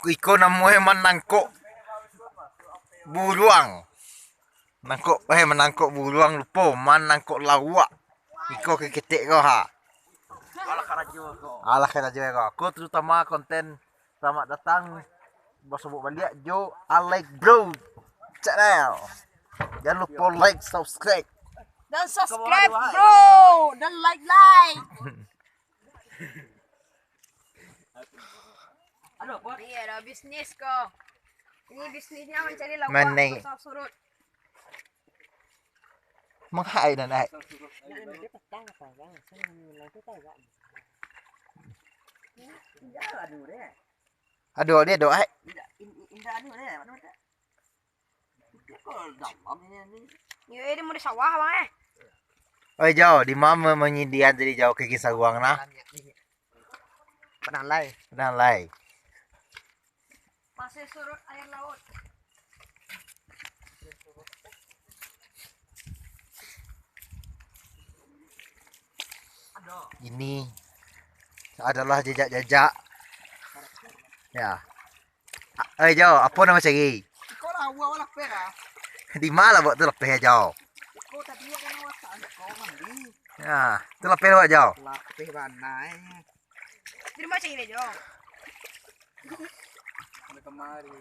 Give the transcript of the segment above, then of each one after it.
Iko namuhe menangkuk buluang. Menangkuk buluang lupa menangkuk lawak. Iko keketik kau ha. Alah kerajo kau. Aku terutama konten selamat datang bersebut balik Jo Alex Bro channel. Jangan lupa like, subscribe. Dan subscribe bro, dan like. Ini ada bisnis kok. Ini bisnisnya mencari lawak Mana? besar surut. Menghai dan hai. Aduh dia doa hai. Yo, ini mau di sawah bang Oi jauh di mana menyediakan jadi jauh ke kisah uang nah. Pedang lai. Pasir surut air laut. Ini adalah jejak-jejak. Ya. Oi jauh, apa nama cari? Kau lah buat olah pera. Di mana buat tu lepeh jauh? Kau tadi yang kena wasan kau mandi. Ya, tu lepeh buat jauh. Lapeh banai. Jadi macam ini Jo. Kemari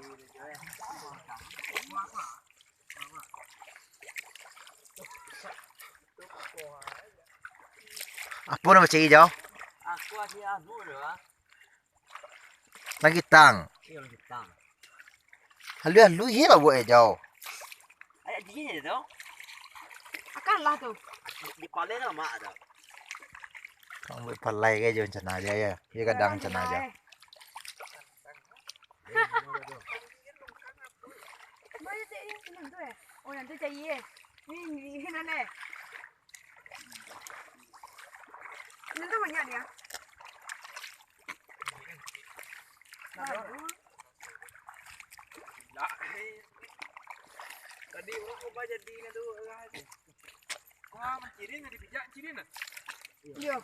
Apa nama cari jauh? Aku ada anu dah. Lagi tang. Iya lagi tang. Halu hilang buat jauh. Ayah dia tu. Akan lah tu. Di palen lah mak ada. Kang buat palai ke jauh cina aja ya. Dia kadang cina aja. Mana tu ini tu eh? Oh nanti cari eh. Ini mana? Ini tu banyak dia. Tadi orang kau baca di ni tu. Kau mencirin ada bijak cirin ah. Yo.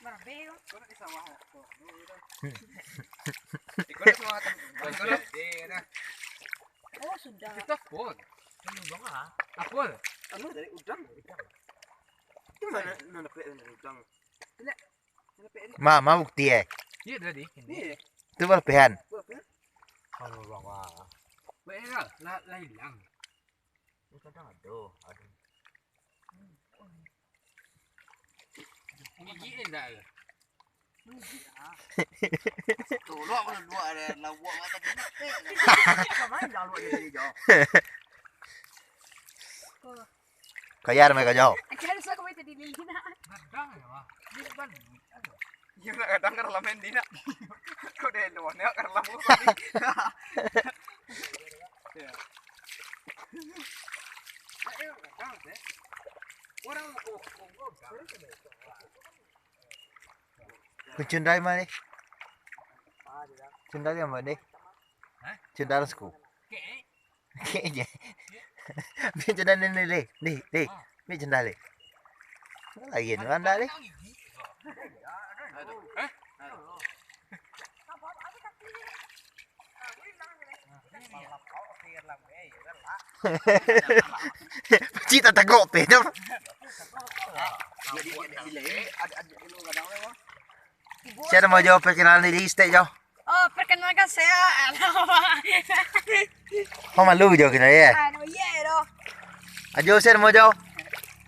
Berbeza. Kau nak sawah ah. Kau nak sawah kan? Kau nak dia. Oh sudah. Kita pun. Ini bang ah. Apa? Anu dari udang. Itu mana nak dapat dari udang? Tidak. Ma bukti eh. Dia tadi. Ini. Tu lepehan. Kalau bang ah. Baiklah, lah hilang. Kadang ada. Gigi dah. Tolong kalau dua ada lawak mata kena. Mana jalur dia jauh. Kaya mereka jauh. Akhirnya saya kembali tadi ni nak. Kadang ya, wah. Dia kan. Yang nak kadang kan lamen dina. Kau dah luar ni kan lamu kau. Ya. Ayo kadang deh. Orang kau. Kucundai mana? Cundai yang mana? Cundai rasku. Kayaknya. Biar cundai ni le. Biar cundai le. Lagi ni anda le. Cita takut pe tu. Siapa mau jawab perkenalan diri state jauh? Oh, perkenalkan saya Kau malu jauh kita ya? Anu ye doh. Ajo siapa mau jauh?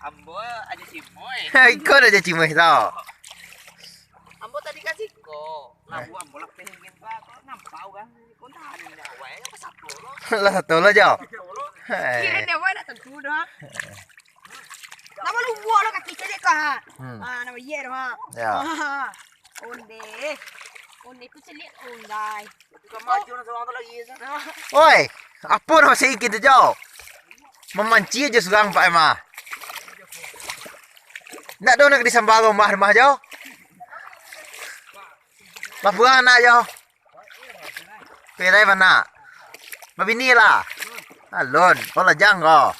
Ambo ada simoy. Kau dah jadi cimeh tau. Ambo tadi kasih ko. Labu ambo lah pengen ba kau nampau kan. Kau tak ada ni awak apa satu lo. Lah satu lah jauh. Kira dia mana tentu dah. Nama lu buat lah kaki cedek kah? Nama ye doh ha. Ya. Onde tu celik ondai. Kau maju nak seorang tu lagi ya. Oi, apa nama saya kita jauh? Memanci aja seorang Pak Emma. Nak dong nak disambal rumah jauh? Mabuang nak jauh? Pelai mana? Mabini lah. Alon, oh lajang kau.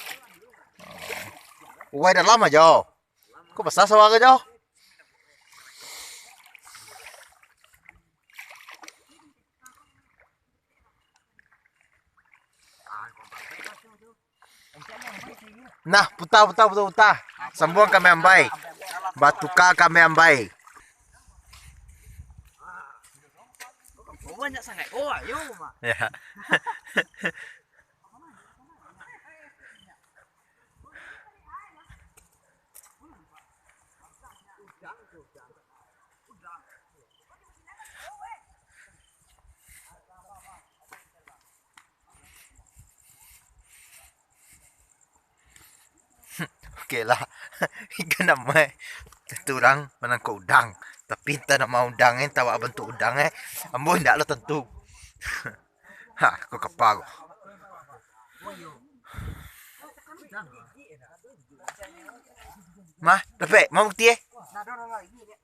Uai dah lama Jo. Kau besar sawah ke Jo? Nah, putar. Sambung kami ambai. Batuka kami ambai. Banyak sangat. Oh, ayo, Mak. Ya. Okeylah. Ikan nama turang menangkap udang. Tapi tak nak mau udang tak buat bentuk udang Ambo ndak lah tentu. Ha, kau kepal. Mah, dapat mau bukti Nah, dah, gini.